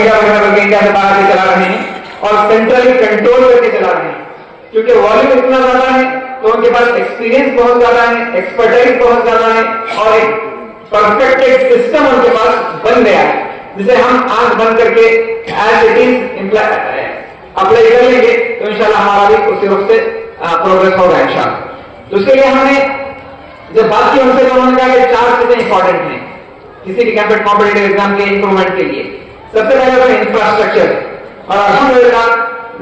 नोएडा वगैरह बल्कि इंडिया से बाहर से चला रहे हैं और सेंट्रली कंट्रोल करके चला रहे हैं, क्योंकि वॉल्यूम इतना ज्यादा है तो उनके पास एक्सपीरियंस बहुत ज्यादा है, एक्सपर्टाइज बहुत ज्यादा है और एक परफेक्ट एक सिस्टम उनके पास बन गया है जिसे हम आंख बंद करके एज इट इज अप्लाई कर लेंगे तो इंशाल्लाह हमारा भी उसी रूप से प्रोग्रेस होगा इंशाल्लाह। तो उसके लिए हमने जब बात की उनसे तो उन्होंने कहा कि 4 चीजें इंपॉर्टेंट हैं किसी भी कॉम्पिटिटिव एग्जाम के इंप्रूवमेंट के लिए। सबसे पहले तो इंफ्रास्ट्रक्चर, और अल्हम्दुलिल्लाह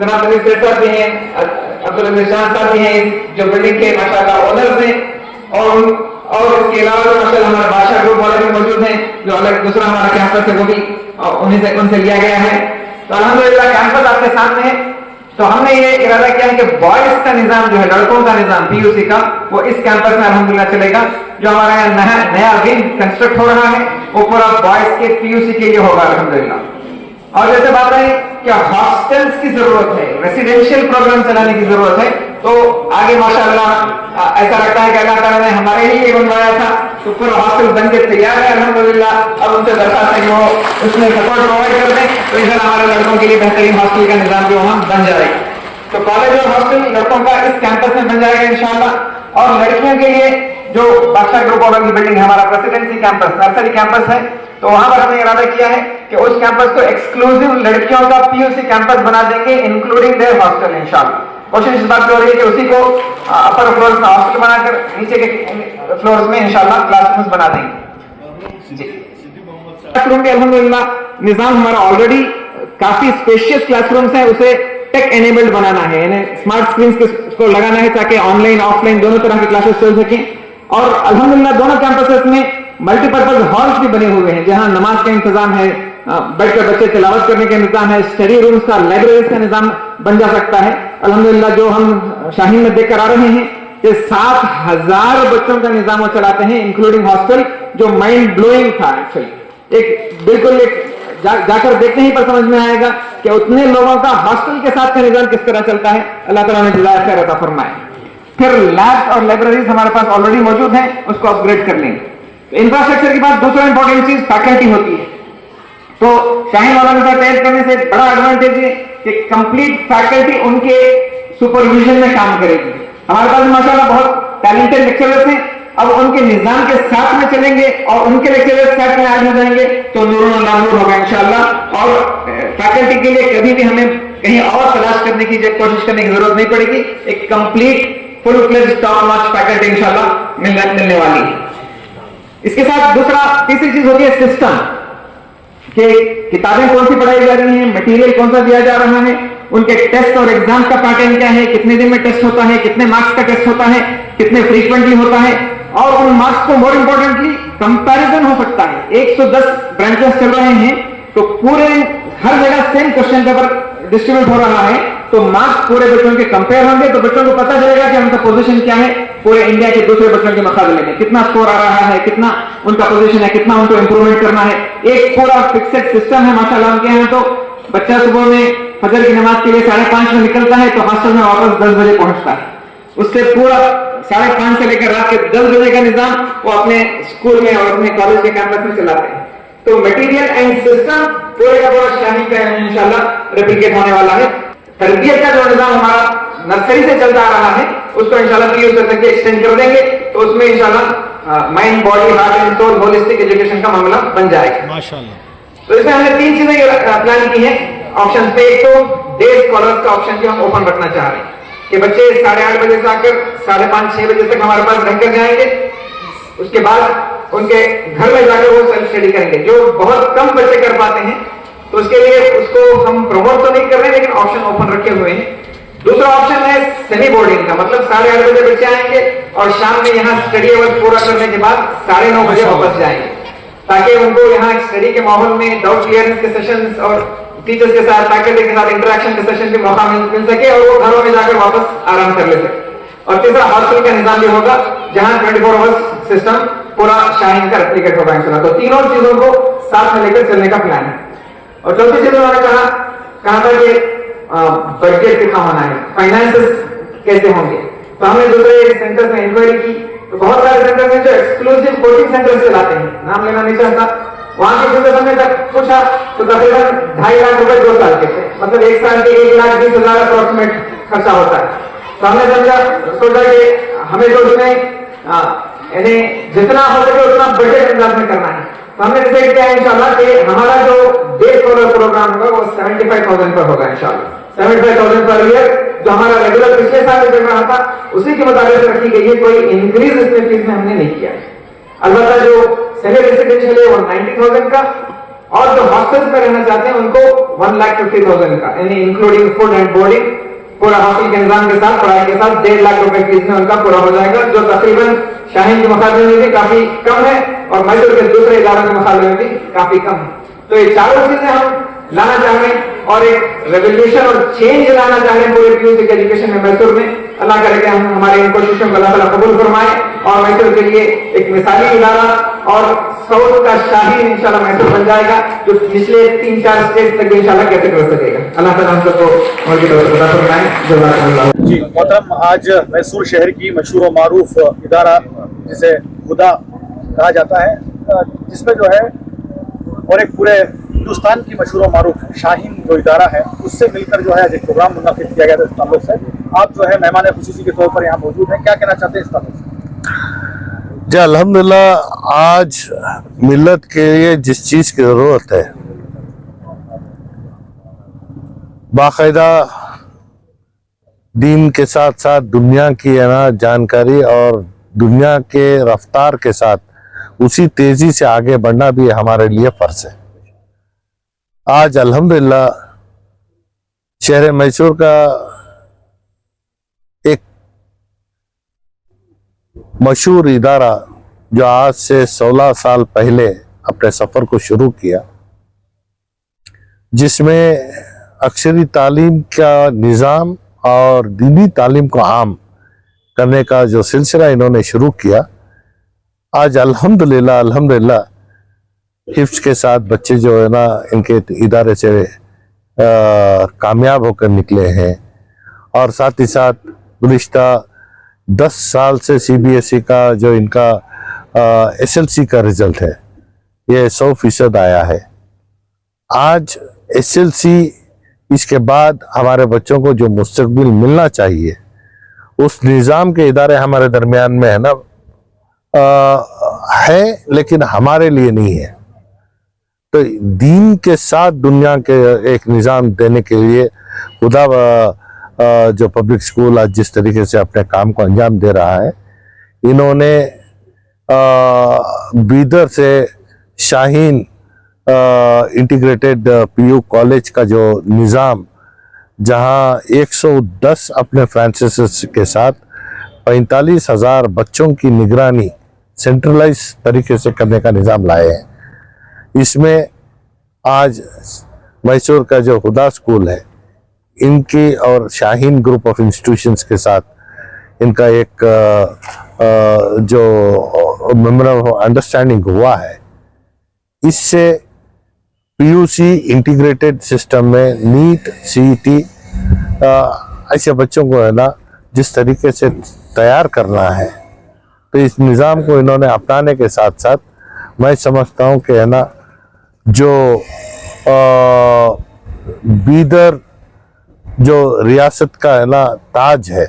जनाब मिनिस्टर साहब भी हैं, अब्दुल अजीज खान साहब भी हैं जो बिल्डिंग के माशाल्लाह ओनर्स हैं और इसके अलावा माशाल्लाह हमारे बादशाह ग्रुप वाले भी मौजूद हैं जो अलग दूसरा हमारा कैंपस है वो भी उन्हीं से उनसे लिया गया है। तो अल्हम्दुलिल्लाह कैंपस आपके सामने है। तो हमने ये इरादा किया कि बॉयज का निजाम जो है, लड़कों का निजाम पीयूसी का, वो इस कैंपस में अल्हम्दुलिल्लाह चलेगा। जो हमारा यहाँ नया विंग कंस्ट्रक्ट हो रहा है वो पूरा बॉयज के पीयूसी के लिए होगा अल्हम्दुलिल्लाह। और जैसे बात आई कि हॉस्टल्स की जरूरत है, रेसिडेंशियल प्रोग्राम चलाने की जरूरत है, तो आगे माशाअल्लाह ऐसा लगता है कि अल्लाह ताला ने हमारे ही ये बनवाया था तो पूरा हॉस्टल बन के तैयार है अल्हम्दुलिल्लाह। अब उनसे दरखास्त है कि वो उसमें सपोर्ट प्रोवाइड कर दें तो इंशाल्लाह हमारे लड़कों के लिए बेहतरीन हॉस्टल का निजाम जो वहां बन जाएगा। तो कॉलेज और हॉस्टल लड़कों का इस कैंपस में बन जाएगा इंशाल्लाह। और लड़कियों के लिए जो बादशाह ग्रुप ऑर्डर की बिल्डिंग है, हमारा प्रेसिडेंसी कैंपस, नर्सरी कैंपस है, तो वहां पर हमने इरादा किया है कि उस कैंपस को एक्सक्लूसिव लड़कियों का पीयूसी कैंपस बना देंगे इंक्लूडिंग देयर हॉस्टल इंशाल्लाह। कोशिश इस बात की हो रही है कि उसी को अपर फ्लोर्स में हॉस्टल बनाकर नीचे के फ्लोर्स में इंशाल्लाह क्लासरूम्स बना देंगे जी। क्लासरूम के अल्हम्दुलिल्लाह निजाम हमारा ऑलरेडी काफी स्पेशियस क्लासरूम्स है, उसे टेक एनेबल्ड बनाना है, यानी स्मार्ट स्क्रीन को लगाना है ताकि ऑनलाइन ऑफलाइन दोनों तरह के क्लासेस चल सकें। और अल्हम्दुलिल्लाह दोनों कैंपसेस में मल्टीपर्पज हॉल्स भी बने हुए हैं जहां नमाज का इंतजाम है, बैठकर बच्चे तिलावत करने का इंतजाम है, स्टडी रूम्स का, लाइब्रेरीज का निजाम बन जा सकता है अल्हम्दुलिल्लाह। जो हम शाहीन में देख कर आ रहे हैं कि 7000 बच्चों का निजाम वो चलाते हैं इंक्लूडिंग हॉस्टल, जो माइंड ब्लोइंग था एक्चुअली। एक बिल्कुल जाकर देखने ही पर समझ में आएगा कि उतने लोगों का हॉस्टल के साथ का निजाम किस तरह चलता है। अल्लाह ताला ने जज़ाए खैर अता फरमाए। फिर लैब्स और लाइब्रेरीज हमारे पास ऑलरेडी मौजूद हैं, उसको अपग्रेड कर लेंगे। इंफ्रास्ट्रक्चर की बात, दूसरा इंपॉर्टेंट चीज फैकल्टी होती है। तो शाहीन वाला के साथ तैयार करने से बड़ा एडवांटेज है कि कंप्लीट फैकल्टी उनके सुपरविजन में काम करेगी। हमारे पास माशाल्लाह बहुत टैलेंटेड लेक्चरर्स हैं, अब उनके निजाम के साथ में चलेंगे और उनके लेक्चरर्स साथ में ऐड हो जाएंगे तो नूर नामूर होगा इंशाल्लाह। और फैकल्टी के लिए कभी भी हमें कहीं और तलाश करने की कोशिश करने की जरूरत नहीं पड़ेगी। एक complete full fledge top notch faculty इंशाल्लाह मिलने वाली है। इसके साथ तीसरी चीज होती है सिस्टम, कि किताबें कौन सी पढ़ाई जा रही हैं, मटेरियल कौन सा दिया जा रहा है, उनके टेस्ट और एग्जाम का पैटर्न क्या है, कितने दिन में टेस्ट होता है, कितने मार्क्स का टेस्ट होता है, कितने फ्रीक्वेंटली होता है, और उन मार्क्स को मोर इंपॉर्टेंटली कंपैरिजन हो सकता है। 110 ब्रांचेस चल रहे हैं तो पूरे हर जगह सेम क्वेश्चन पेपर डिस्ट्रीब्यूट हो रहा है, तो मार्क्स पूरे बच्चों के कंपेयर होंगे तो बच्चों को पता चलेगा कि उनका पोजीशन क्या है पूरे इंडिया के दूसरे बच्चों के मुकाबले में, कितना स्कोर आ रहा है, कितना उनका पोजीशन है, कितना उनको इंप्रूवमेंट करना है। एक पूरा फिक्सेड सिस्टम है माशाल्लाह उनके यहाँ। तो बच्चा सुबह में फजर की नमाज के लिए 5:30 में निकलता है तो हॉस्टल में वापस 10 बजे पहुंचता है। उससे पूरा 5:30 से लेकर रात के 10 बजे का निजाम वो अपने स्कूल में और अपने कॉलेज के कैंपस में चलाते हैं। तो मटेरियल एंड सिस्टम पूरे का पूरा शाही का इंशाल्लाह रेप्लिकेट होने वाला है। तरबियत का जो निजाम हमारा नर्सरी से चलता आ रहा है उसको इंशाल्लाह पीयू तक एक्सटेंड कर देंगे, तो उसमें इंशाल्लाह mind body heart and soul holistic education का मामला बन जाएगा माशाल्लाह। तो इसमें हमने 3 चीजें प्लान की है ऑप्शन पे। एक तो डे स्कॉलर्स का ऑप्शन भी हम ओपन रखना चाह रहे हैं कि बच्चे 8:30 बजे से आकर 5:30-6 बजे तक हमारे पास रहकर जाएंगे। उसके बाद उनके घर में जाकर वो सेल्फ स्टडी करेंगे। जो बहुत कम बच्चे कर पाते हैं तो उसके लिए उसको हम प्रमोट तो नहीं कर रहे लेकिन ऑप्शन ओपन रखे हुए हैं। दूसरा ऑप्शन है सेमी बोर्डिंग का, मतलब 8:30 बजे बच्चे आएंगे और शाम में यहाँ स्टडी अवर्स पूरा करने के बाद 9:30 बजे वापस जाएंगे, ताकि उनको यहाँ स्टडी के माहौल में डाउट क्लियरेंस के सेशंस और टीचर्स के साथ, फैकल्टी के साथ इंटरेक्शन के सेशन के मौका मिल सके और वो घरों में जाकर वापस आराम कर ले सके। और तीसरा हॉस्टल का निजाम भी होगा जहां 24 आवर्स सिस्टम पूरा शाहीन का रेप्लिकेट होगा इंशाल्लाह। तो तीनों चीजों को साथ में लेकर चलने का प्लान है। और चौथी चीज उन्होंने कहा था कि बजट कितना होना है, फाइनेंसेस कैसे होंगे। तो हमने दूसरे सेंटर्स में इंक्वायरी की तो बहुत सारे सेंटर्स हैं जो एक्सक्लूसिव कोचिंग सेंटर्स चलाते हैं, नाम लेना नहीं चाहता, वहां के जिस समय तक पूछा तो तकरीबन 2.5 लाख रुपए 2 साल के थे, मतलब 1 साल के 1,20,000 अप्रोक्सीमेट खर्चा होता है। तो हमने सोचा कि हमें तो उसमें यानी जितना हो सके उतना बजट अंदाज में करना है। तो हमने डिसाइड किया इंशाल्लाह कि हमारा जो डे स्कॉलर प्रोग्राम होगा वो 75,000 पर होगा इंशाल्लाह। 75,000 पर ईयर जो हमारा रेगुलर पिछले साल चल रहा था उसी के मुताबिक रखी गई है, कोई इंक्रीज इसमें फीस में हमने नहीं किया है। अलबत्ता जो सेमी रेसिडेंशियल है वो 90,000 का, और जो हॉस्टल्स में रहना चाहते हैं उनको 1,50,000 का, यानी इंक्लूडिंग फूड एंड बोर्डिंग पूरा हॉस्टल के इंतजाम के साथ, पढ़ाई के साथ 1.5 लाख रुपए फीस में उनका पूरा हो जाएगा, जो तकरीबन शाहीन के मुकाबले में भी काफी कम है और मैसूर के दूसरे इदारों के मुकाबले में भी काफी कम है। तो ये चारों चीजें हम लाना चाह रहे हैं और एक रेवोल्यूशन और चेंज लाना चाह रहे हैं पूरे म्यूजिक एजुकेशन में मैसूर में। अल्लाह करे कि हम हमारे इन कोशिशों को अल्लाह ताला कबूल फरमाए और मैसूर के लिए एक मिसाली इदारा और साउथ का शाहीन इंशाल्लाह मैसूर बन जाएगा, जो पिछले 3-4 स्टेज तक इंशाल्लाह कैसे कर सकेगा। अल्लाह ताला हम सबको और की तरफ से फरमाए। जज़ाकल्लाह। जी मोहतरम, आज मैसूर शहर की मशहूर और मारूफ इदारा जिसे हुदा कहा जाता है, जिसमें जो है और एक पूरे हिंदुस्तान की मशहूर और मारूफ शाहीन जो इदारा है उससे मिलकर जो है एक प्रोग्राम मुनक़िद किया गया था इस ताल्लुक से। आप जो है मेहमान खुसूसी के तौर पर यहाँ मौजूद हैं, क्या कहना चाहते हैं इस ताल्लुक से? जी अल्हम्दुलिल्लाह, आज मिल्लत के लिए जिस चीज़ की ज़रूरत है बाकायदा दीन के साथ साथ दुनिया की है ना जानकारी और दुनिया के रफ्तार के साथ उसी तेजी से आगे बढ़ना भी हमारे लिए फर्ज है। आज अल्हम्दुलिल्लाह शहर मैसूर का एक मशहूर इदारा जो आज से 16 साल पहले अपने सफ़र को शुरू किया, जिसमें अक्षरी तालीम का निज़ाम और दीनी तालीम को आम करने का जो सिलसिला इन्होंने शुरू किया, आज अल्हम्दुलिल्लाह हिफ्ज के साथ बच्चे जो है ना इनके इदारे से कामयाब होकर निकले हैं। और साथ ही साथ गुज़िश्ता 10 साल से CBSE का जो इनका SLC का रिजल्ट है ये 100% आया है। आज SLC इसके बाद हमारे बच्चों को जो मुस्तकबिल मिलना चाहिए उस निज़ाम के इदारे हमारे दरमियान में है ना है, लेकिन हमारे लिए नहीं है। तो दीन के साथ दुनिया के एक निज़ाम देने के लिए खुदा जो पब्लिक स्कूल आज जिस तरीके से अपने काम को अंजाम दे रहा है, इन्होंने बीदर से शाहीन इंटीग्रेटेड PU कॉलेज का जो निज़ाम, जहां 110 अपने फ्रांचाइज के साथ 45,000 बच्चों की निगरानी सेंट्रलाइज तरीके से करने का निज़ाम लाए हैं। इसमें आज मैसूर का जो हुदा स्कूल है इनकी और शाहीन ग्रुप ऑफ इंस्टीट्यूशंस के साथ इनका एक जो मेमोरेंडम ऑफ अंडरस्टैंडिंग हुआ है, इससे PUC इंटीग्रेटेड सिस्टम में नीट CET ऐसे बच्चों को है ना जिस तरीके से तैयार करना है, तो इस निज़ाम को इन्होंने अपनाने के साथ साथ मैं समझता हूँ कि है ना जो बीदर जो रियासत का है ना ताज है,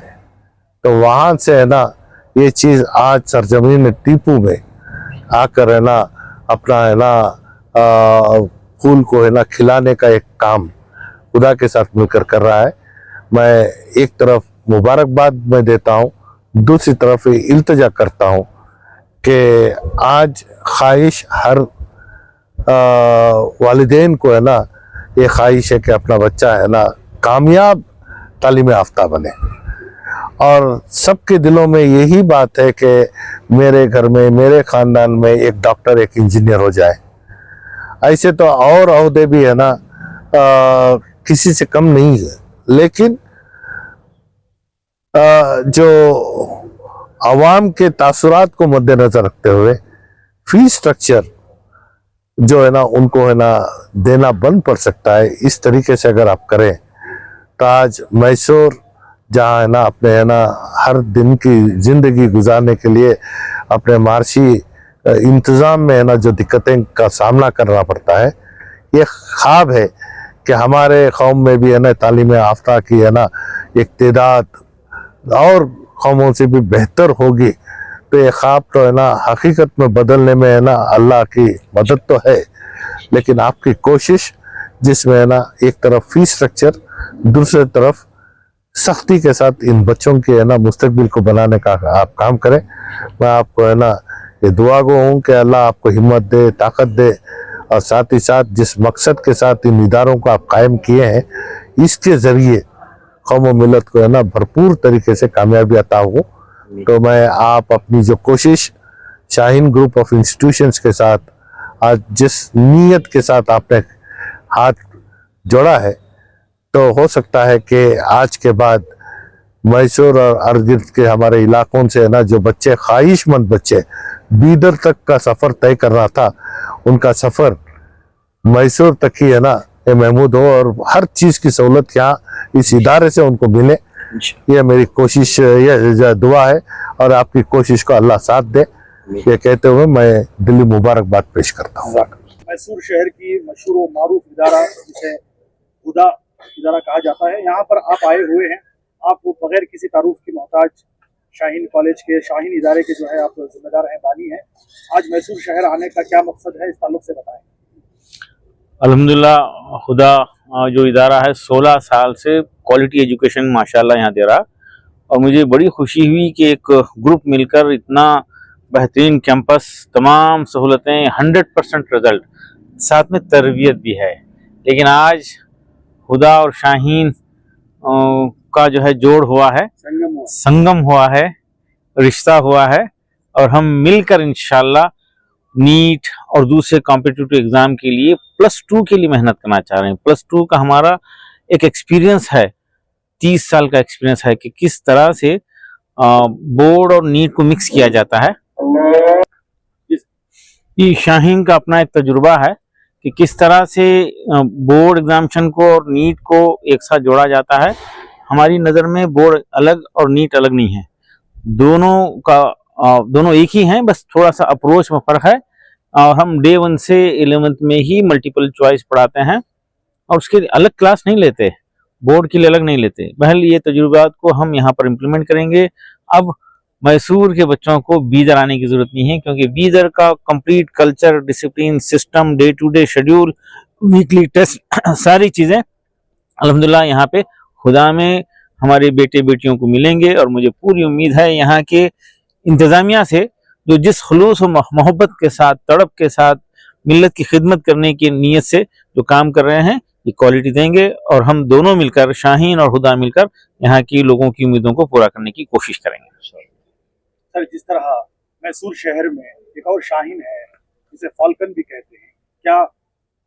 तो वहाँ से है ना ये चीज़ आज सरजमीन टीपू में आकर है ना अपना है ना फूल को है ना खिलाने का एक काम खुदा के साथ मिलकर कर रहा है। मैं एक तरफ मुबारकबाद मैं देता हूँ, दूसरी तरफ इल्तिजा करता हूँ कि आज ख्वाहिश हर वालिदैन को है ना ये ख्वाहिश है कि अपना बच्चा है ना कामयाब तालीम याफ्ता बने, और सबके दिलों में यही बात है कि मेरे घर में मेरे ख़ानदान में एक डॉक्टर एक इंजीनियर हो जाए। ऐसे तो और अहदे भी है ना किसी से कम नहीं है, लेकिन जो आवाम के तासुरात को मद्देनजर रखते हुए फीस स्ट्रक्चर जो है ना उनको है ना देना बंद पड़ सकता है। इस तरीके से अगर आप करें तो आज मैसूर जहाँ है ना अपने है ना हर दिन की ज़िंदगी गुजारने के लिए अपने मार्शी इंतज़ाम में है ना जो दिक्कतें का सामना करना पड़ता है, ये ख्वाब है कि हमारे कौम में भी है ना तालीम याफ्ता की है ना एक तादाद और कौमों से भी बेहतर होगी। तो ये ख्वाब तो है ना हकीकत में बदलने में है ना अल्लाह की मदद तो है, लेकिन आपकी कोशिश जिसमें है ना एक तरफ फीस स्ट्रक्चर, दूसरी तरफ सख्ती के साथ इन बच्चों के है ना मुस्तकबिल को बनाने का आप काम करें। मैं आपको है ना ये दुआ गो हूँ कि अल्लाह आपको हिम्मत दे, ताकत दे, और साथ ही साथ जिस मकसद के साथ इन इदारों को आप कायम किए हैं, इसके ज़रिए कौम व मिलत को है ना भरपूर तरीके से कामयाबी अता हो। तो मैं आप अपनी जो कोशिश शाहीन ग्रुप ऑफ इंस्टीट्यूशंस के साथ आज जिस नीयत के साथ आपने हाथ जोड़ा है, तो हो सकता है कि आज के बाद मैसूर और अर्गिर्द के हमारे इलाकों से है ना जो बच्चे, ख्वाहिशमंद बच्चे बीदर तक का सफ़र तय करना था, उनका सफ़र मैसूर तक ही है ना ये महमूद हो और हर चीज़ की सहूलत यहाँ इस इदारे से उनको मिले। ये मेरी कोशिश, ये दुआ है, और आपकी कोशिश को अल्लाह साथ दे। ये कहते हुए मैं दिली मुबारकबाद पेश करता हूँ। मैसूर शहर की मशहूर व मारूफ इदारा जिसे हुदा इदारा कहा जाता है, यहाँ पर आप आए हुए हैं। आप बगैर किसी तारुफ की मोहताज शाहीन कॉलेज के, शाहीन इदारे के जो है आप जिम्मेदार हैं, बानी हैं। आज मैसूर शहर आने का क्या मकसद है, इस ताल्लुक से बताएं। अल्हम्दुलिल्लाह हुदा जो इदारा है 16 साल से क्वालिटी एजुकेशन माशाल्लाह यहाँ दे रहा, और मुझे बड़ी खुशी हुई कि एक ग्रुप मिलकर इतना बेहतरीन कैंपस, तमाम सहूलतें, 100% रिजल्ट, साथ में तरबियत भी है। लेकिन आज हुदा और शाहीन का जो है जोड़ हुआ है, संगम हुआ है, रिश्ता हुआ है, और हम मिलकर इंशाल्लाह नीट और दूसरे कॉम्पिटिटिव एग्जाम के लिए +2 के लिए मेहनत करना चाह रहे हैं। +2 का हमारा एक एक्सपीरियंस है, 30 साल का एक्सपीरियंस है कि किस तरह से बोर्ड और नीट को मिक्स किया जाता है। ये शाहीन का अपना एक तजुर्बा है कि किस तरह से बोर्ड एग्जामिनेशन को और नीट को एक साथ जोड़ा जाता है। हमारी नज़र में बोर्ड अलग और नीट अलग नहीं है, दोनों एक ही हैं, बस थोड़ा सा अप्रोच में फ़र्क है। और हम डे 1 से 11th में ही मल्टीपल चॉइस पढ़ाते हैं, और उसके अलग क्लास नहीं लेते, बोर्ड के लिए अलग नहीं लेते। पहले ये तजुर्बात को हम यहाँ पर इम्प्लीमेंट करेंगे। अब मैसूर के बच्चों को बीदर आने की ज़रूरत नहीं है, क्योंकि बीदर का complete culture, discipline, system, day to day schedule, weekly test, सारी चीज़ें अल्हम्दुलिल्लाह यहाँ पे खुदा में हमारे बेटे बेटियों को मिलेंगे। और मुझे पूरी उम्मीद है यहाँ के इंतज़ामिया से, जो जिस खुलूस और मोहब्बत के साथ, तड़प के साथ मिल्लत की खिदमत करने की नीयत से जो काम कर रहे हैं, ये क्वालिटी देंगे, और हम दोनों मिलकर, शाहीन और हुदा मिलकर, यहाँ की लोगों की उम्मीदों को पूरा करने की कोशिश करेंगे। सर, जिस तरह मैसूर शहर में एक और शाहीन है जिसे फाल्कन भी कहते हैं, क्या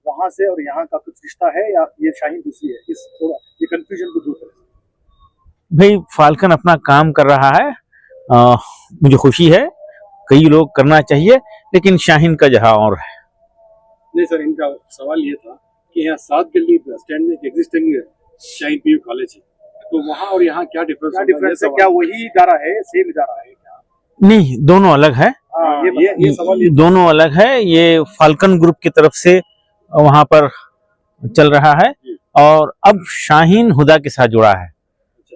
वहां से और यहाँ का कुछ रिश्ता है, या ये शाहीन दूसरी है? इस थोड़ा ये कंफ्यूजन को दूर करें। भाई फाल्कन अपना काम कर रहा है, मुझे खुशी है, कई लोग करना चाहिए, लेकिन शाहीन का जहाँ और है। नहीं सर, इनका सवाल ये था कि यहाँ 7 गली बस स्टैंड में एग्जिस्टिंग शाहीन पीयू कॉलेज है, तो वहाँ और यहाँ क्या डिफरेंस है? क्या वही इदारा है, सेम इदारा है क्या? नहीं, दोनों अलग है। ये सवाल दोनों अलग है। ये फाल्कन ग्रुप की तरफ से वहाँ पर चल रहा है, और अब शाहीन हुदा के साथ जुड़ा है।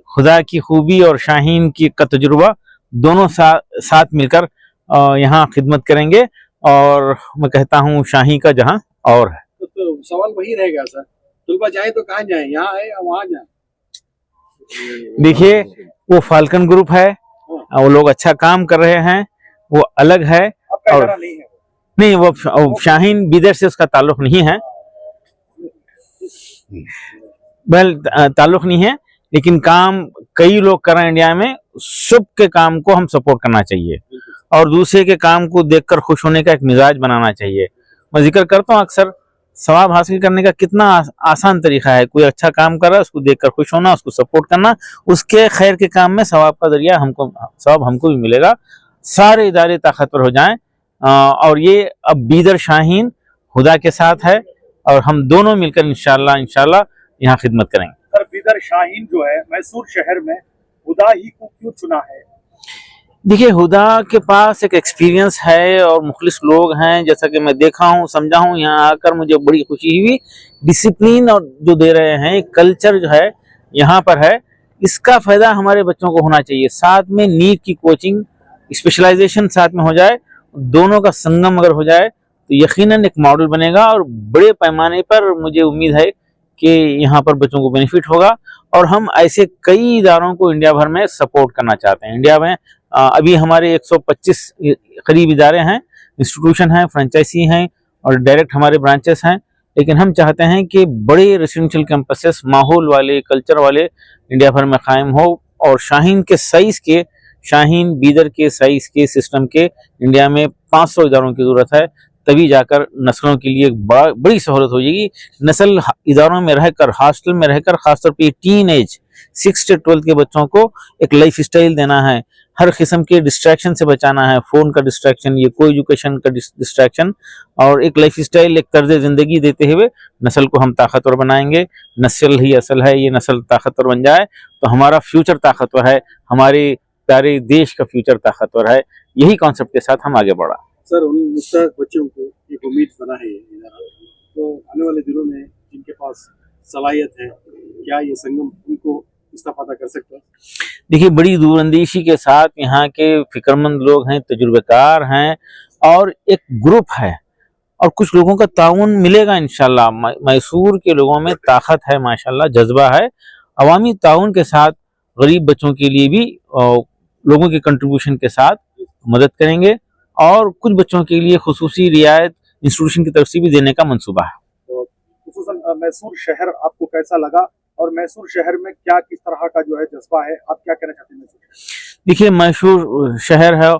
खुदा की खूबी और शाहीन की का तजुर्बा दोनों साथ मिलकर यहाँ खिदमत करेंगे, और मैं कहता हूँ शाही का जहाँ और है। तो सवाल वही रहेगा सर, तुलबा जाए तो कहाँ जाए, यहाँ है या वहाँ जाए? देखिए, वो फाल्कन ग्रुप है, वो लोग अच्छा काम कर रहे हैं, वो अलग है। और नहीं, वो शाहीन बीदर से उसका ताल्लुक नहीं है, ताल्लुक नहीं है, लेकिन काम कई लोग कर रहे हैं इंडिया में। सब के काम को हम सपोर्ट करना चाहिए, और दूसरे के काम को देखकर खुश होने का एक मिजाज बनाना चाहिए। मैं जिक्र करता हूँ अक्सर, सवाब हासिल करने का कितना आसान तरीका है। कोई अच्छा काम कर रहा है, उसको देखकर खुश होना, उसको सपोर्ट करना, उसके खैर के काम में सवाब का जरिया सवाब हमको भी मिलेगा। सारे इदारे ताकतवर हो जाएं, और ये अब बीदर शाहीन हुदा के साथ है, और हम दोनों मिलकर इंशाल्लाह यहाँ खिदमत करेंगे। सर, बीदर शाहीन जो है मैसूर शहर में हुदा ही को क्यों चुना है? देखिए, हुदा के पास एक एक्सपीरियंस है और मुखलिस लोग हैं, जैसा कि मैं देखा हूँ, समझा हूँ, यहाँ आकर मुझे बड़ी खुशी हुई। डिसिप्लिन और जो दे रहे हैं, कल्चर जो है यहाँ पर है, इसका फायदा हमारे बच्चों को होना चाहिए। साथ में नीट की कोचिंग, स्पेशलाइजेशन साथ में हो जाए, दोनों का संगम अगर हो जाए तो यकीनन एक मॉडल बनेगा और बड़े पैमाने पर मुझे उम्मीद है कि यहाँ पर बच्चों को बेनिफिट होगा। और हम ऐसे कई इदारों को इंडिया भर में सपोर्ट करना चाहते हैं। इंडिया में अभी हमारे 125 करीब इदारे हैं, इंस्टीट्यूशन हैं, फ्रेंचाइजी हैं और डायरेक्ट हमारे ब्रांचेस हैं। लेकिन हम चाहते हैं कि बड़े रेसिडेंशियल कैंपसेस माहौल वाले, कल्चर वाले इंडिया भर में कायम हो और शाहीन के साइज के, शाहीन बीदर के साइज के सिस्टम के इंडिया में 500 इदारों की जरूरत है। तभी जाकर नस्लों के लिए बड़ी सहूलत हो जाएगी। नस्ल इदारों में रहकर, हॉस्टल में रहकर, खासतौर पर टीन एज 6 से 12 के बच्चों को एक लाइफ स्टाइल देना है, हर किस्म के डिस्ट्रैक्शन से बचाना है, फोन का डिस्ट्रैक्शन, ये को एजुकेशन का डिस्ट्रैक्शन, और एक लाइफ स्टाइल, एक तर्ज जिंदगी देते हुए नस्ल को हम ताकतवर बनाएंगे। नस्ल ही असल है, ये नस्ल ताकतवर बन जाए तो हमारा फ्यूचर ताकतवर है, हमारे प्यारे देश का फ्यूचर ताकतवर है। यही कॉन्सेप्ट के साथ हम आगे बढ़ा। सर, उन मुस्तक बच्चों को एक उम्मीद बना है तो आने वाले दिनों में जिनके पास सलाहियत है, क्या ये संगम उनको इस्तेफादा कर सकता है? देखिए, बड़ी दूरअंदेशी के साथ यहाँ के फिक्रमंद लोग हैं, तजुर्बेकार हैं और एक ग्रुप है और कुछ लोगों का ताउन मिलेगा इंशाल्लाह। मैसूर के लोगों में ताकत है, माशाल्लाह, जज्बा है। अवामी ताउन के साथ गरीब बच्चों के लिए भी लोगों के कंट्रीब्यूशन के साथ मदद करेंगे और कुछ बच्चों के लिए खुसूसी रियायत इंस्टीट्यूशन की तरफ से भी देने का मंसूबा है। तो खुसूसन मैसूर शहर आपको कैसा लगा और मैसूर शहर में क्या किस तरह का जो है जज्बा है, आप क्या कहना चाहते हैं मैसूर? देखिए, मैसूर शहर है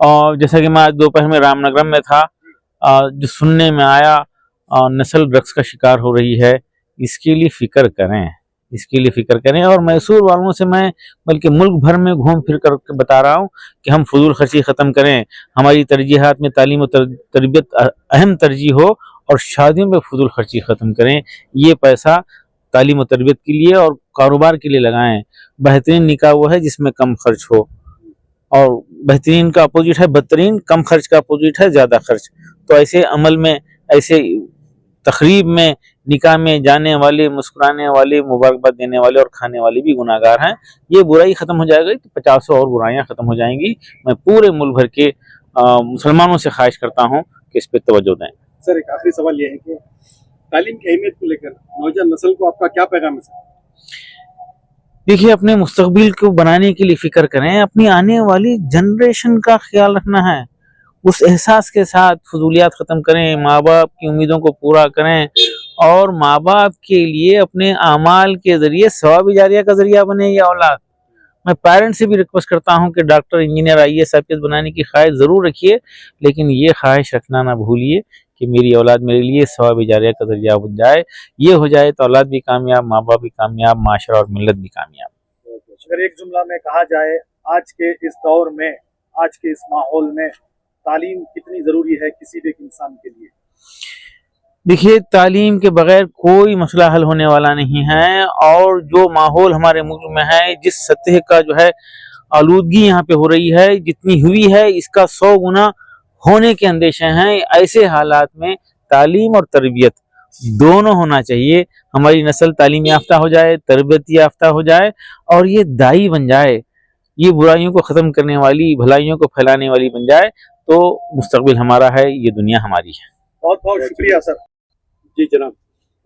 और जैसा कि मैं आज दोपहर में रामनगरम में था, जो सुनने में आया नस्ल ड्रग्स का शिकार हो रही है, इसके लिए फिक्र करें, इसके लिए फिक्र करें। और मैसूर वालों से मैं बल्कि मुल्क भर में घूम फिर कर बता रहा हूँ कि हम फजूल खर्ची ख़त्म करें, हमारी तरजीहात में तालीम और तरबियत अहम तरजीह हो और शादियों में फजूल खर्ची ख़त्म करें। ये पैसा तालीम और तरबियत के लिए और कारोबार के लिए लगाएं। बेहतरीन निकाह वो है जिसमें कम खर्च हो, और बेहतरीन का अपोजिट है बदतरीन, कम खर्च का अपोजिट है ज़्यादा खर्च। तो ऐसे अमल में, ऐसे तकरीब में, निकाह में जाने वाले, मुस्कुराने वाले, मुबारकबाद देने वाले और खाने वाले भी गुनाहगार हैं। ये बुराई ख़त्म हो जाएगी तो 50 और बुराइयाँ ख़त्म हो जाएंगी। मैं पूरे मुल्क भर के मुसलमानों से ख्वाहिश करता हूँ कि इस पर तवज्जो दें। सर, एक आखिरी सवाल ये है कि तालीम की अहमियत को लेकर नौजवान नस्ल को आपका क्या पैगाम है सर? देखिए, अपने मुस्तकबिल को बनाने के लिए फिक्र करें, अपनी आने वाली जनरेशन का ख्याल रखना है। उस एहसास के साथ फजूलियात ख़त्म करें, माँ बाप की उम्मीदों को पूरा करें और माँ बाप के लिए अपने आमाल के ज़रिए सवाब जारिया का ज़रिया बने ये औलाद। मैं पेरेंट्स से भी रिक्वेस्ट करता हूँ कि डॉक्टर, इंजीनियर, IAS, IPS बनाने की ख्वाहिश ज़रूर रखिए, लेकिन ये ख्वाहिश रखना ना भूलिए कि मेरी औलाद मेरे लिए सवाब जारिया का ज़रिया बन जाए। ये हो जाए तो औलाद भी कामयाब, माँ बाप भी कामयाब, माशरा और मिल्लत भी कामयाब। अगर एक जुमला में कहा जाए, आज के इस दौर में, आज के इस माहौल में तालीम कितनी ज़रूरी है किसी भी इंसान के लिए? देखिए, तालीम के बगैर कोई मसला हल होने वाला नहीं है और जो माहौल हमारे मुल्क में है, जिस सतह का जो है आलूदगी यहाँ पे हो रही है, जितनी हुई है, इसका 100 गुना होने के अंदेशे हैं। ऐसे हालात में तालीम और तरबियत दोनों होना चाहिए। हमारी नस्ल तालीम याफ्ता हो जाए, तरबियत याफ्ता हो जाए और ये दाई बन जाए, ये बुराइयों को ख़त्म करने वाली, भलाइयों को फैलाने वाली बन जाए, तो मुस्तकबिल हमारा है, ये दुनिया हमारी है। बहुत बहुत शुक्रिया सर। जी जनाब।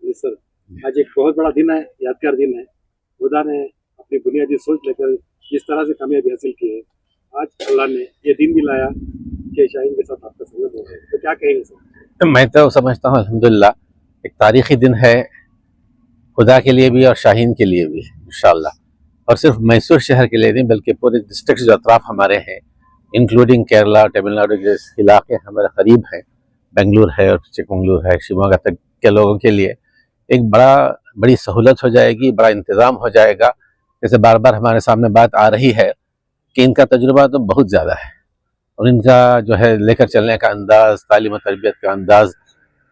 जी सर, आज एक बहुत बड़ा दिन है, यादगार दिन है। खुदा ने अपनी बुनियादी सोच लेकर जिस तरह से कामयाबी हासिल की है, आज अल्लाह ने ये दिन भी लाया कि शाहीन के साथ आपका संगत हो गया। तो क्या कहेंगे सर? मैं तो समझता हूँ अल्हम्दुलिल्लाह एक तारीख़ी दिन है, खुदा के लिए भी और शाहीन के लिए भी इंशाअल्लाह, और सिर्फ मैसूर शहर के लिए नहीं बल्कि पूरे डिस्ट्रिक्ट जो अतराफ़ हमारे हैं, इंक्लूडिंग केरला, तमिलनाडु के इलाके हमारे करीब हैं, बेंगलुरु है और चिकमंगलुरु है, शिवमोगा तक के लोगों के लिए एक बड़ी सहूलत हो जाएगी, बड़ा इंतज़ाम हो जाएगा। जैसे बार बार हमारे सामने बात आ रही है कि इनका तजुर्बा तो बहुत ज़्यादा है और इनका जो है लेकर चलने का अंदाज़, तालीम और तरबियत का अंदाज़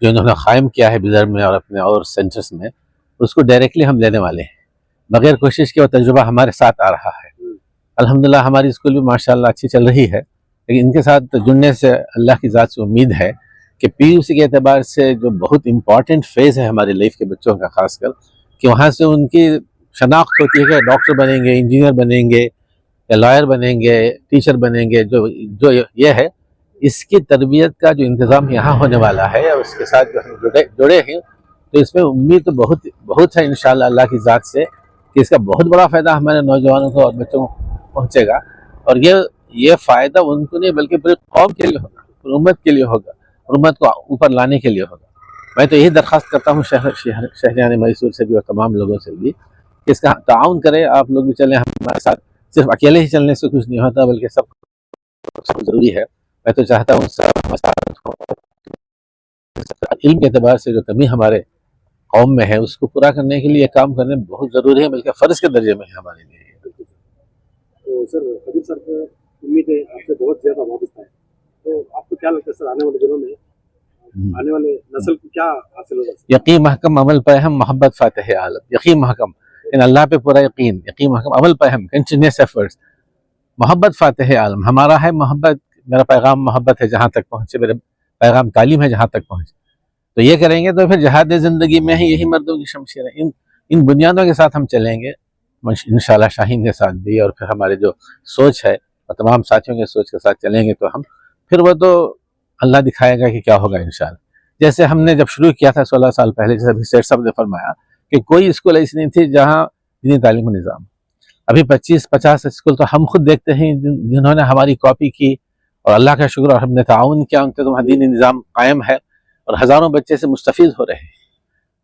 जो इन्होंने क़ायम किया है बिदर में और अपने और सेंटर्स में, उसको डायरेक्टली हम लेने वाले हैं। बग़ैर कोशिश के वो तजुर्बा हमारे साथ आ रहा है। अल्हम्दुलिल्लाह हमारी स्कूल भी माशाल्लाह अच्छी चल रही है, लेकिन इनके साथ जुड़ने से अल्लाह की ज़ात से उम्मीद है कि पीयूसी के एतबार से जो बहुत इम्पॉर्टेंट फेज़ है हमारी लाइफ के बच्चों का खासकर, कि वहाँ से उनकी शनाख्त होती है कि डॉक्टर बनेंगे, इंजीनियर बनेंगे या लॉयर बनेंगे, टीचर बनेंगे, जो जो ये है इसकी तरबियत का जो इंतज़ाम यहाँ होने वाला है और उसके साथ जो हम जुड़े हैं, तो इसमें उम्मीद तो बहुत बहुत है इंशाअल्लाह अल्लाह की ज़ात से कि इसका बहुत बड़ा फ़ायदा हमारे नौजवानों को और बच्चों को पहुँचेगा। और ये फ़ायदा उनको नहीं बल्कि पूरी कौम के लिए होगा, पूरी उम्मत के लिए होगा, उम्मत को ऊपर लाने के लिए होगा। मैं तो यही दरख्वास्त करता हूँ शहरियान मैसूर से भी और तमाम लोगों से भी कि इसका ताउन करें, आप लोग भी चलें हमारे साथ। सिर्फ अकेले ही चलने से कुछ नहीं होता बल्कि सब ज़रूरी है। मैं तो चाहता हूँ सब इल्म के एतबार से जो कमी हमारे कौम में है उसको पूरा करने के लिए काम करने बहुत ज़रूरी है, बल्कि फ़र्ज़ के दर्जे में है हमारे लिए। तो सर अदीब सर को उम्मीद है आपसे बहुत ज़्यादा वाबस्ता है, तो आपको क्या लगता है सर आने वाले दिनों में आने वाले नस्ल को क्या हासिल होगा? यकीन महकम अमल पे हम, मोहब्बत फातिह आलम। यकीन महकम इन अल्लाह पे पूरा यकीन, यकीन महकम अमल पे हम, कंटिन्यूस एफर्ट्स, मोहब्बत फातिह आलम हमारा है। मोहब्बत, मेरा पैगाम मोहब्बत है जहाँ तक पहुँचे, मेरा पैगाम तालीम है जहाँ तक पहुँचे। तो ये करेंगे तो फिर जहाद ज़िंदगी में ही यही मर्दों की शमशीर है। इन बुनियादों के साथ हम चलेंगे इंशाल्लाह, शाहीन के साथ भी, और फिर हमारे जो सोच है और तमाम साथियों के सोच के साथ चलेंगे तो हम फिर वो तो अल्लाह दिखाएगा कि क्या होगा इंशाल्लाह। जैसे हमने जब शुरू किया था 16 साल पहले, जैसे अभी सेठ साहब ने फरमाया कि कोई स्कूल ऐसी नहीं थी जहाँ दीनी तालीम का निज़ाम। अभी 25-50 स्कूल तो हम खुद देखते हैं जिन्होंने हमारी कॉपी की, और अल्लाह का शुक्र, और हमने ताउन किया उनके, तो वहाँ दीनी निज़ाम कायम है और हज़ारों बच्चे से मुस्तफ़ीद हो रहे हैं।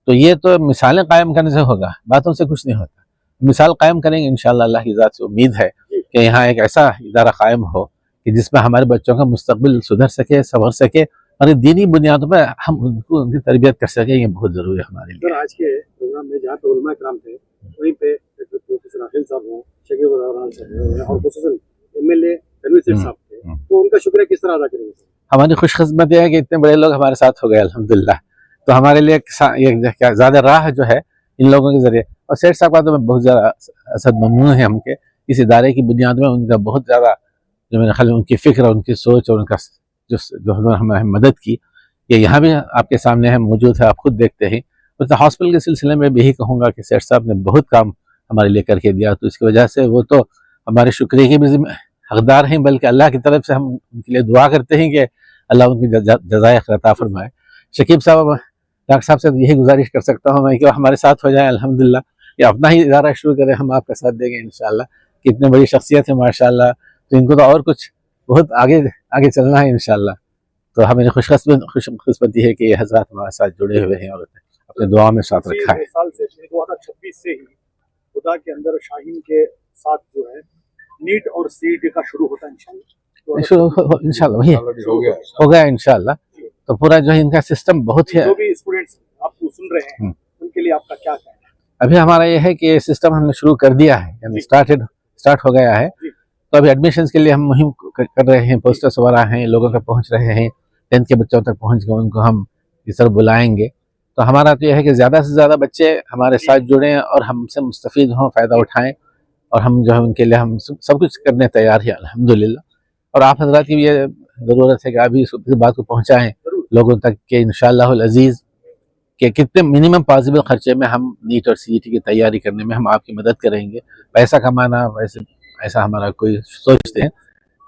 तो ये तो मिसालें कायम करने से होगा, बातों से कुछ नहीं होता। मिसाल कायम करेंगे इंशाअल्लाह। अल्लाह की ज़ात से उम्मीद है कि यहाँ एक ऐसा इदारा कायम हो कि जिसमें हमारे बच्चों का मुस्तकबिल सुधर सके, संवर सके, और दीनी बुनियादों पर हम उनकी तरबियत कर सकें। ये बहुत ज़रूरी है हमारे लिए। सर आज के प्रोग्राम में जहाँ पे उलमा कराम थे, वहीं पे प्रोफेसर आखिल साहब हों, शकीब उर-रहमान साहब और खुसूसन एमएलए तनवीर सेठ साहब थे, तो उनका शुक्रिया किस तरह अदा करेंगे? हमारी खुशकिस्मती है कि इतने बड़े लोग हमारे साथ हो गए अल्हम्दुलिल्लाह। तो हमारे लिए ज़्यादा राह जो है इन लोगों के ज़रिए, और सेठ साहब का तो मैं बहुत ज़्यादा असद ममनून है हमके इस इदारे की बुनियाद में। उनका बहुत ज़्यादा जो मेरे ख्याल में उनकी फ़िक्र और उनकी सोच और उनका जो हमें मदद की, ये यहाँ भी आपके सामने है, मौजूद है, आप खुद देखते हैं। तो हॉस्पिटल के सिलसिले में भी यही कहूँगा कि सेठ साहब ने बहुत काम हमारे लिए करके दिया, तो इसकी वजह से वो तो हमारे शुक्रिया के भी हकदार हैं, बल्कि अल्लाह की तरफ से हम उनके लिए दुआ करते हैं कि अल्लाह उनकी जज़ाए खैर अता फरमाए। शकीब साहब, डॉक्टर साहब से यही गुजारिश कर सकता हूँ मैं कि हमारे साथ हो जाए अल्हम्दुलिल्लाह, या अपना ही इदारा शुरू करें, हम आपका साथ देंगे इंशाअल्लाह। कि इतनी बड़ी शख्सियत है माशाअल्लाह, तो इनको तो और कुछ बहुत आगे चलना है इंशाअल्लाह। तो हमें खुशकिस्मती है कि ये हज़रात हमारे साथ जुड़े हुए हैं और अपने दुआ में साथ रखा है। साल से 2026 से ही खुदा के अंदर शाहीन के साथ जो है नीट और सीईटी का शुरू होता है इंशाअल्लाह। वही हो गया इंशाअल्लाह। तो पूरा जो है इनका सिस्टम बहुत ही, जो भी स्टूडेंट्स आपको सुन रहे हैं उनके लिए आपका क्या कहना है? अभी हमारा ये है कि सिस्टम हमने शुरू कर दिया है, यानी स्टार्ट हो गया है। तो अभी एडमिशन्स के लिए हम मुहिम कर रहे हैं, पोस्टर्स वगैरह हैं, लोगों तक पहुंच रहे हैं, 10th के बच्चों तक पहुंच गए, उनको हम इस तरह बुलाएंगे। तो हमारा तो यह है कि ज़्यादा से ज़्यादा बच्चे हमारे साथ जुड़ें और हमसे मुस्तफ़ीद हों, फ़ायदा उठाएँ, और हम जो है उनके लिए हम सब कुछ करने तैयार हैं अल्हम्दुलिल्लाह। और आप हज़रात की भी ये ज़रूरत है कि आप भी इस बात को पहुँचाएँ लोगों तक कि इंशाअल्लाहुल अज़ीज़ कि कितने मिनिमम पॉसिबल खर्चे में हम नीट और सीईटी की तैयारी करने में हम आपकी मदद करेंगे। पैसा कमाना वैसे ऐसा हमारा कोई सोचते हैं,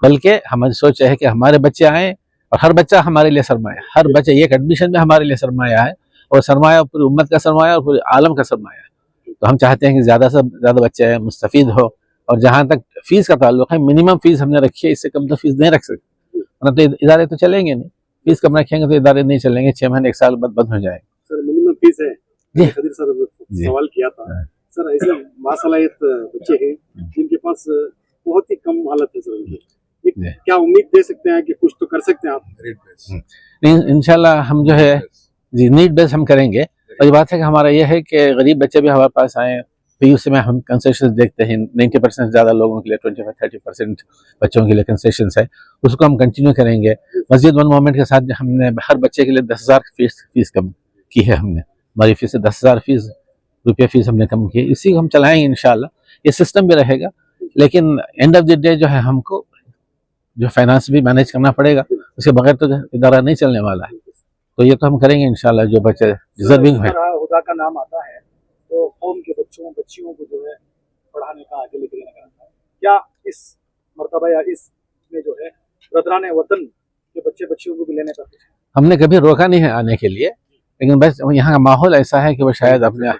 बल्कि हमारी सोच है कि हमारे बच्चे आएँ और हर बच्चा हमारे लिए सरमाया, हर बच्चा एक एडमिशन में हमारे लिए सरमाया है, और सरमाया पूरी उम्मत का सरमाया और पूरे आलम का सरमाया है। तो हम चाहते हैं कि ज़्यादा से ज़्यादा बच्चे आए, मुस्तफ़ीद हो। और जहाँ तक फ़ीस का ताल्लुक़ है, मिनिमम फ़ीस हमने रखी है, इससे कम तो फ़ीस नहीं रख सकते, वरना तो इदारे तो चलेंगे नहीं। फ़ीस कम रखेंगे तो इदारे नहीं चलेंगे, 6 महीने 1 साल बाद बंद हो जाएंगे। सर मिनिमम फीस है, खदीर सर सवाल किया था सर, ऐसे मासलायत बच्चे हैं जिनके पास बहुत ही कम हालत है सर, उनकी क्या उम्मीद दे सकते हैं कि कुछ तो कर सकते हैं आप? नहीं, इंशाल्लाह हम जो है जी नीड बेस हम करेंगे। और ये बात है कि हमारा ये है कि गरीब बच्चे भी हमारे पास आए, पीयूसी में हम कंसेशन देखते हैं, 90% ज़्यादा लोगों के लिए, 25-30% बच्चों के लिए कंसेशन है, उसको हम कंटिन्यू करेंगे। मस्जिद वन मोमेंट के साथ हमने हर बच्चे के लिए 10,000 फीस कम की है, हमने हमारी फीस से 10,000 रुपये फीस हमने कम की है, इसी को हम चलाएंगे इंशाल्लाह। ये सिस्टम भी रहेगा लेकिन एंड ऑफ द डे जो है हमको जो फाइनेंस भी मैनेज करना पड़ेगा, उसके बगैर तो इदारा नहीं चलने वाला है। तो ये तो हम करेंगे इंशाल्लाह, जो बच्चे डिजर्विंग है। हुदा का नाम आता है तो कौम के बच्चों बच्चियों को जो है पढ़ाने का, आगे लेके जाने का रहता है। क्या इस मर्तबा या इसमें जो है बरदराने वतन के बच्चे बच्चियों को भी लेने का? हमने कभी रोका नहीं है आने के लिए, लेकिन बस यहाँ का माहौल ऐसा है कि वो शायद अपने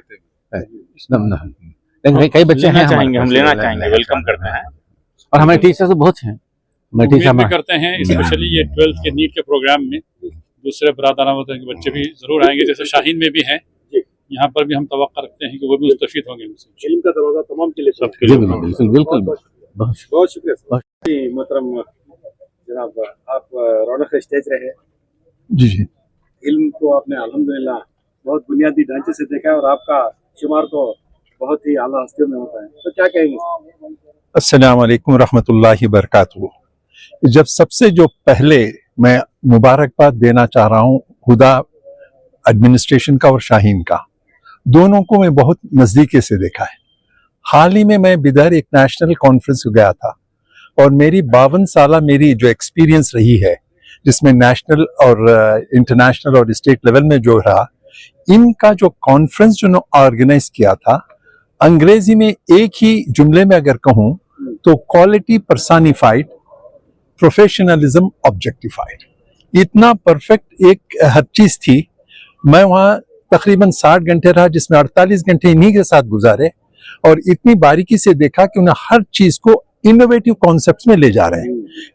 लेकिन कई बच्चे हैं हम लेना चाहेंगे, वेलकम करते हैं। और हमारे टीचर्स तो बहुत हैं, हमारे टीचर उम्मीद भी करते हैं स्पेशली ये 12th के नीट के प्रोग्राम में दूसरे बरादराना वतन के बच्चे भी जरूर आएंगे, जैसे शाहीन में भी हैं। यहाँ पर भी हम तवक्का रखते हैं कि वो भी मुस्तफीद होंगे उनसे। इल्म का दरवाजा तमाम के लिए सबके लिए बिल्कुल बिल्कुल। बहुत शुक्रिया जी मोहतरम जनाब, आप रौनक स्टेज रहे। जी जी। इल्म को आपने अल्हम्दुलिल्लाह बहुत बुनियादी ढांचे से देखा है और आपका शुमार तो बहुत ही आला हस्तियों में होता है, तो क्या कहेंगे? अस्सलाम वालेकुम रहमतुल्लाहि बरकातुहू। जब सबसे जो पहले मैं मुबारकबाद देना चाह रहा हूँ हुदा एडमिनिस्ट्रेशन का और शाहीन का, दोनों को मैं बहुत नज़दीकी से देखा है। हाल ही में मैं बिदर एक नेशनल कॉन्फ्रेंस को गया था और मेरी 52 साल मेरी जो एक्सपीरियंस रही है, जिसमें नेशनल और इंटरनेशनल और स्टेट लेवल में जो रहा, इनका जो कॉन्फ्रेंस जो ऑर्गेनाइज किया था, अंग्रेजी में एक ही जुमले में अगर कहूँ तो क्वालिटी पर्सनिफाइड, प्रोफेशनलिज्म ऑब्जेक्टिफाइड। इतना परफेक्ट एक हर चीज थी। मैं वहाँ तकरीबन 60 घंटे रहा, जिसमें 48 घंटे इन्हीं के साथ गुजारे और इतनी बारीकी से देखा कि उन्हें हर चीज को इनोवेटिव कॉन्सेप्ट्स में ले जा रहे हैं।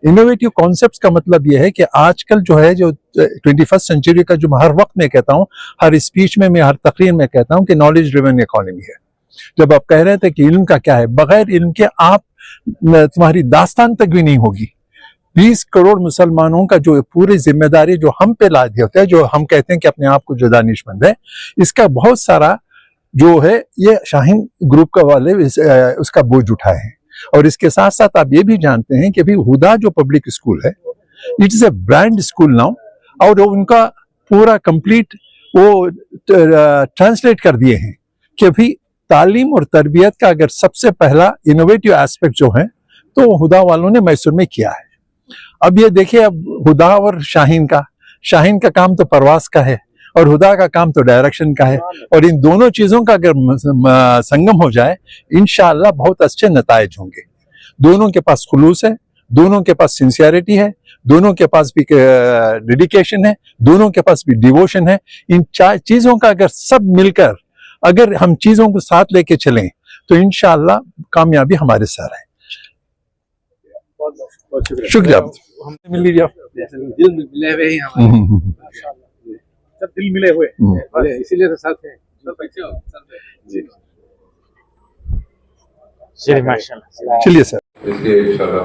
इनोवेटिव कॉन्सेप्ट्स का मतलब यह है कि आजकल जो है, जो 21st सेंचुरी का जो हर वक्त में कहता हूँ, हर स्पीच में, मैं हर तकरीर में कहता हूँ कि नॉलेज ड्रिवन इकोनॉमी है। जब आप कह रहे थे कि इल्म का क्या है, बगैर इल्म के आप तुम्हारी दास्तान तक भी नहीं होगी। 20 करोड़ मुसलमानों का जो पूरी जिम्मेदारी जो हम पे लाद होता है, जो हम कहते हैं कि अपने आप को जो दानिशमंद है, इसका बहुत सारा जो है ये शाहीन ग्रुप का वाले उसका बोझ उठाए हैं। और इसके साथ साथ आप ये भी जानते हैं कि अभी हुदा जो पब्लिक स्कूल है, it is a brand school now, और उनका पूरा कंप्लीट वो ट्रांसलेट कर दिए हैं कि अभी तालीम और तरबियत का अगर सबसे पहला इनोवेटिव एस्पेक्ट जो है तो हुदा वालों ने मैसूर में किया है। अब ये देखिए, अब हुदा और शाहीन का काम तो परवास का है और हुदा का काम तो डायरेक्शन का है, और इन दोनों चीजों का अगर संगम हो जाए, इंशाअल्लाह बहुत अच्छे नताइज होंगे। दोनों के पास खुलूस है, दोनों के पास सिंसियरिटी है, दोनों के पास भी डेडिकेशन है, दोनों के पास भी डिवोशन है। इन चार चीजों का अगर सब मिलकर अगर हम चीजों को साथ लेके चलें तो इंशाअल्लाह कामयाबी हमारे साथ है। शुक्रिया। हमसे मिल लीजिए। दिल मिले हुए ही सब दिल मिले हुए, इसीलिए तो साथ हैं। चलिए माशाल्लाह। चलिए सर। इसलिए इंशाल्लाह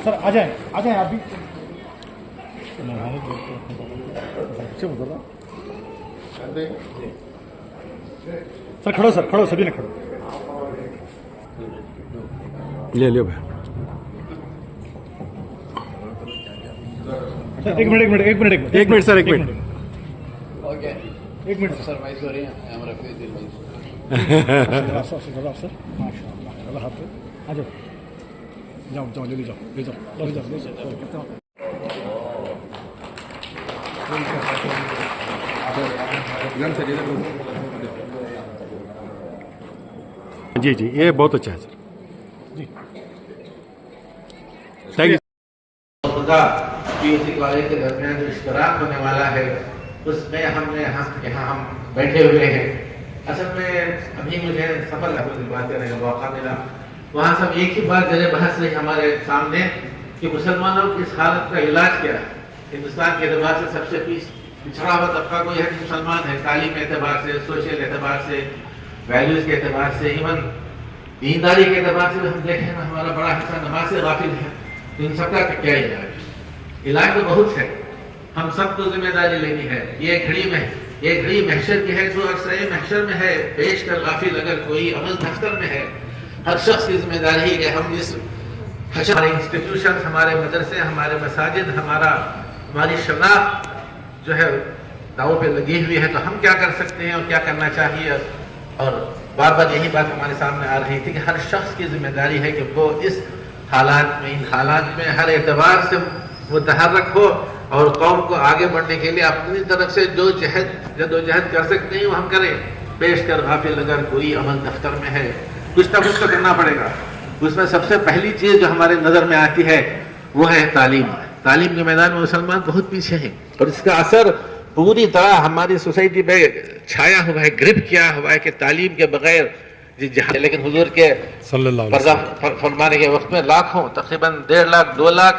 सर आ जाए आप भी। सर खड़ो सभी ने खड़ो। ले लियो भाई। एक मिनट सर, एक मिनट। एक मिनट सर, भाई सॉरी हमारा कोई दिल नहीं। सर माशाल्लाह, आ जाओ ले जाओ। जी ये बहुत अच्छा है sir ji, thank you. PhD college के दरमियान जो इश्तराक होने वाला है, उसमें हमने यहाँ हम बैठे हुए हैं। असल में अभी मुझे सफल बात करने का मौका मिला, वहाँ सब एक ही बात जरे बहस रही हमारे सामने कि मुसलमानों की इस हालत का इलाज क्या है। हिंदुस्तान के एतबार से सबसे पिछड़ा हुआ तबका कोई है मुसलमान है, तालीम के एतबार से, सोशल एतबार से, वैल्यूज के एतबार से, इवन दीनदारी के एतबार से हम देखें ना, हमारा बड़ा हिस्सा नमाज से गाफिल है। तो इन सबका क्या इलाज? इलाज तो बहुत है, हम सबको जिम्मेदारी लेनी है। ये घड़ी महशर की है, जो अक्सर महशर में है, पेश कर गाफिल अगर कोई अमल दफ्तर में है। हर शख्स की जिम्मेदारी है कि हम इस हमारे इंस्टीट्यूशन, हमारे मदरसे, हमारे मसाजिद, हमारा हमारी शनाख्त जो है दाव पे लगी हुई है, तो हम क्या कर सकते हैं और क्या करना चाहिए। और बार बार यही बात हमारे सामने आ रही थी कि हर शख्स की जिम्मेदारी है कि वो इस हालात में, इन हालात में हर एतबार से मुतहर्रक हो और कौम को आगे बढ़ने के लिए अपनी तरफ से जो जदोजहद कर सकते हैं वो हम करें। पेश कर गाफिल अगर कोई अमल दफ्तर में है, कुछ ना कुछ तो करना पड़ेगा। उसमें सबसे पहली चीज़ जो हमारे नज़र में आती है वो है तालीम। तालीम के मैदान में मुसलमान बहुत पीछे हैं और इसका असर पूरी तरह हमारी सोसाइटी पे छाया हुआ है, ग्रिप किया हुआ है कि तालीम के बगैर लेकिन हुजूर के फरमाने के वक्त में लाखों, तकरीबन 1.5 लाख 2 लाख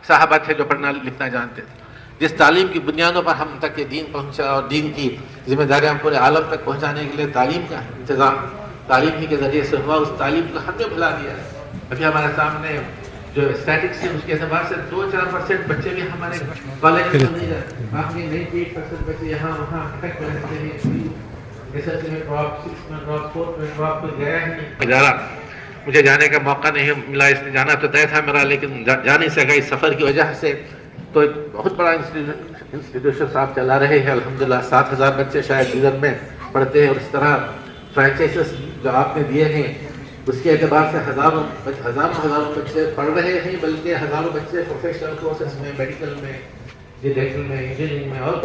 साहबा थे जो पढ़ना लिखना जानते थे। जिस तालीम की बुनियादों पर हम तक ये दीन पहुंचा और दीन की जिम्मेदारी हम पूरे आलम तक पहुंचाने के लिए तालीम का इंतज़ाम तालीम ही के ज़रिए से हुआ, उस तालीम को हमने भुला दिया। अभी हमारे सामने जो स्टैटिक्स है उसके एतबार से 2-4% बच्चे भी हमारे कॉलेज में नहीं जाते, बाकी 98% बच्चे यहाँ वहाँ अटक रहते हैं। SSC में ड्रॉप, 6 में ड्रॉप, 4 में ड्रॉप, तो गया ही नहीं। इदारा मुझे जाने का मौका नहीं मिला, इसने जाना तो तय था मेरा, लेकिन जा नहीं सका इस सफ़र की वजह से। तो एक बहुत बड़ा इंस्टीट्यूशन साहब चला रहे हैं अल्हम्दुलिल्लाह। 7,000 बच्चे शायद सीजन में पढ़ते हैं और इस तरह फ्रेंचाइजेस जो आपने दिए हैं उसके एतबार से हज़ारों बच्चे पढ़ रहे हैं, बल्कि हज़ारों बच्चे प्रोफेशनल कोर्सेज में, मेडिकल में, डेंटल में, इंजीनियरिंग में। और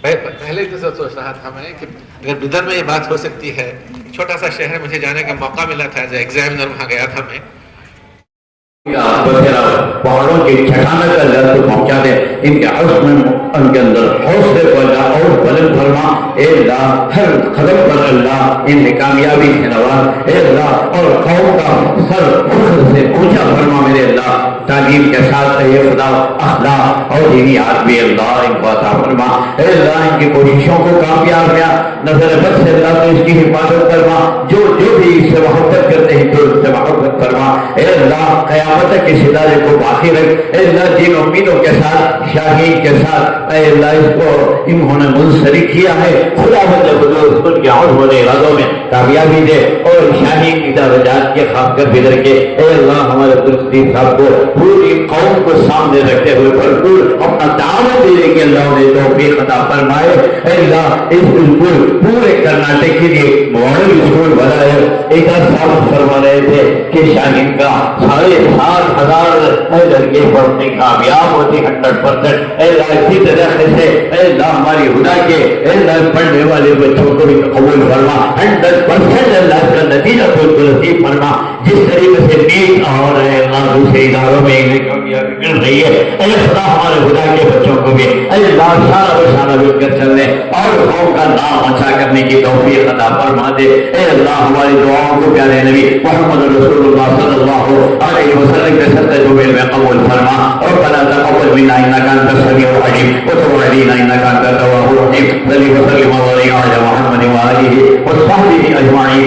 पहले तो सोच रहा था मैं कि अगर बिदर में ये बात हो सकती है, छोटा सा शहर मुझे जाने का मौका मिला था, एज एग्जामिनर वहाँ गया था मैं। पहाड़ों की चट्टानों का लहर पहुंचा दे, इनके अर्श में उनके अंदर हौसले को अल्लाह और बुलंद फरमा। ए अल्लाह हर कदम पर अल्लाह इन्हें कामयाबी से नवाज। ए अल्लाह और कौम का सर से ऊंचा फरमा मेरे अल्लाह। तालीम के साथ ये खुदा अखलाक और दीनी आदमी अल्लाह इनको अता फरमा। ए अल्लाह इनकी कोशिशों को कामयाब नजर बद से अल्लाह तो इसकी हिफाजत फरमा। जो भी इससे मोहब्बत करते हैं तो उससे मोहब्बत फरमा। ए अल्लाह क़यामत के सितारे को बाकी रख। ए अल्लाह जिन उम्मीदों के साथ, शाहीन के साथ ए अल्लाह इसको इन्होंने मुंसलिक किया है, खुदा उनके और होने इरादों में कामयाबी दे और शाहीन की दर्जात के खासकर बिदर के ए अल्लाह हमारे दुरुस्ती साहब को पूरी कौम को सामने रखते हुए भरपूर अपना दावत देने के अल्लाह ने तौफीक अता फरमाए। अल्लाह इस बिल्कुल पूरे कर्नाटक के लिए मॉडल स्कूल बनाए। एक साहब फरमा रहे थे कि शाहीन का 7,500 लड़के पढ़ने कामयाब होते 100%। अल्लाह इसी तरह से अल्लाह हमारी हुदा के अल्लाह पढ़ने वाले बच्चों को भी कबूल फरमा। 100% अल्लाह का नतीजा को नसीब फरमा। जिस तरीके से नीट और अल्लाह दूसरे इदारों में कामयाबी मिल रही है, अल्लाह हमारे खुदा के बच्चों को भी अल्लाह शाना बशाना मिलकर चलने और कौम का नाम अच्छा करने की तौफीक अता फरमा दे। अल्लाह हमारी दुआओं को प्यारे नबी मोहम्मद रसूलुल्लाह सल्लल्लाहु अलैहि वसल्लम के सत्ते जुमेल में कबूल फरमा। रब्बना तक़ब्बल मिन्ना इन्नका अंतस समीउल अलीम व तब अलैना इन्नका अंतत तव्वाबुर रहीम। सल्ली व सल्लिम अला मुहम्मद व आलिहि व सहबिहि अजमाइन।